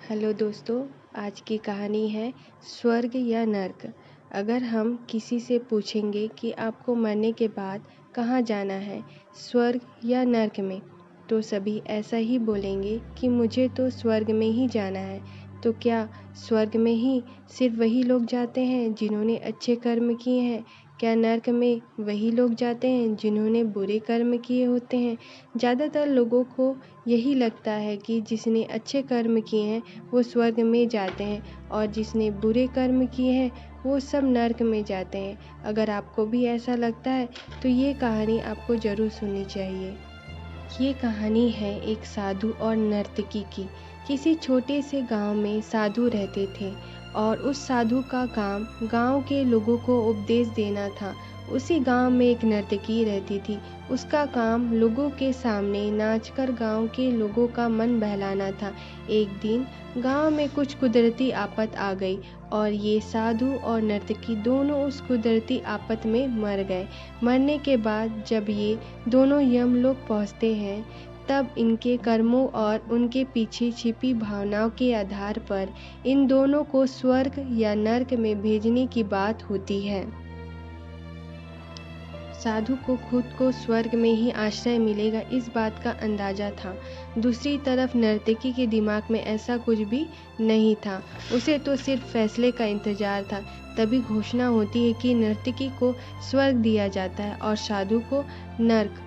Hello दोस्तों, आज की कहानी है स्वर्ग या नर्क। अगर हम किसी से पूछेंगे कि आपको मरने के बाद कहाँ जाना है, स्वर्ग या नर्क में, तो सभी ऐसा ही बोलेंगे कि मुझे तो स्वर्ग में ही जाना है। तो क्या स्वर्ग में ही सिर्फ वही लोग जाते हैं जिन्होंने अच्छे कर्म किए हैं? क्या नर्क में वही लोग जाते हैं जिन्होंने बुरे कर्म किए होते हैं? ज़्यादातर लोगों को यही लगता है कि जिसने अच्छे कर्म किए हैं वो स्वर्ग में जाते हैं और जिसने बुरे कर्म किए हैं वो सब नर्क में जाते हैं। अगर आपको भी ऐसा लगता है तो ये कहानी आपको ज़रूर सुननी चाहिए। ये कहानी है एक साधु और नर्तकी की। किसी छोटे से गांव में साधु रहते थे और उस साधु का काम गांव के लोगों को उपदेश देना था। उसी गांव में एक नर्तकी रहती थी। उसका काम लोगों के सामने नाचकर गांव के लोगों का मन बहलाना था। एक दिन गांव में कुछ कुदरती आफत आ गई और ये साधु और नर्तकी दोनों उस कुदरती आफत में मर गए। मरने के बाद जब ये दोनों यमलोक पहुँचते हैं तब इनके कर्मों और उनके पीछे छिपी भावनाओं के आधार पर इन दोनों को स्वर्ग या नर्क में भेजने की बात होती है। साधु को खुद को स्वर्ग में ही आश्रय मिलेगा इस बात का अंदाजा था। दूसरी तरफ नर्तकी के दिमाग में ऐसा कुछ भी नहीं था। उसे तो सिर्फ फैसले का इंतजार था। तभी घोषणा होती है कि नर्तकी को स्वर्ग दिया जाता है और साधु को नर्क।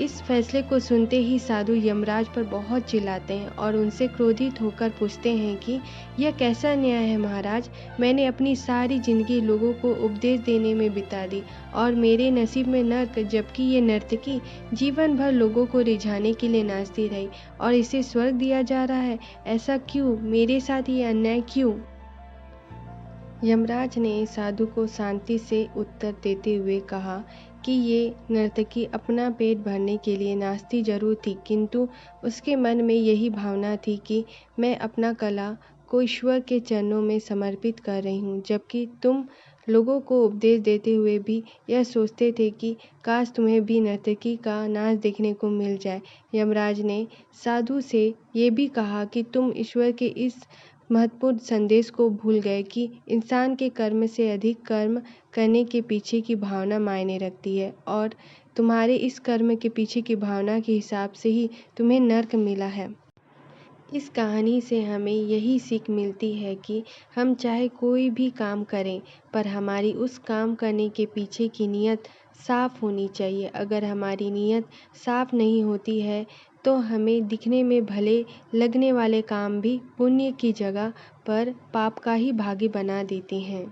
इस फैसले को सुनते ही साधु यमराज पर बहुत चिल्लाते हैं और उनसे क्रोधित होकर पूछते हैं कि यह कैसा न्याय है महाराज। मैंने अपनी सारी जिंदगी लोगों को उपदेश देने में बिता दी और मेरे नसीब में नर्क, जबकि ये नर्तकी जीवन भर लोगों को रिझाने के लिए नाचती रही और इसे स्वर्ग दिया जा रहा है। ऐसा क्यों? मेरे साथ ये अन्याय क्यों? यमराज ने साधु को शांति से उत्तर देते हुए कहा कि ये नर्तकी अपना पेट भरने के लिए नाचती जरूर थी, किंतु उसके मन में यही भावना थी कि मैं अपना कला को ईश्वर के चरणों में समर्पित कर रही हूँ, जबकि तुम लोगों को उपदेश देते हुए भी यह सोचते थे कि काश तुम्हें भी नर्तकी का नाच देखने को मिल जाए। यमराज ने साधु से ये भी कहा कि तुम ईश्वर के इस महत्वपूर्ण संदेश को भूल गए कि इंसान के कर्म से अधिक कर्म करने के पीछे की भावना मायने रखती है और तुम्हारे इस कर्म के पीछे की भावना के हिसाब से ही तुम्हें नर्क मिला है। इस कहानी से हमें यही सीख मिलती है कि हम चाहे कोई भी काम करें पर हमारी उस काम करने के पीछे की नीयत साफ होनी चाहिए। अगर हमारी नीयत साफ नहीं होती है तो हमें दिखने में भले लगने वाले काम भी पुण्य की जगह पर पाप का ही भागी बना देते हैं।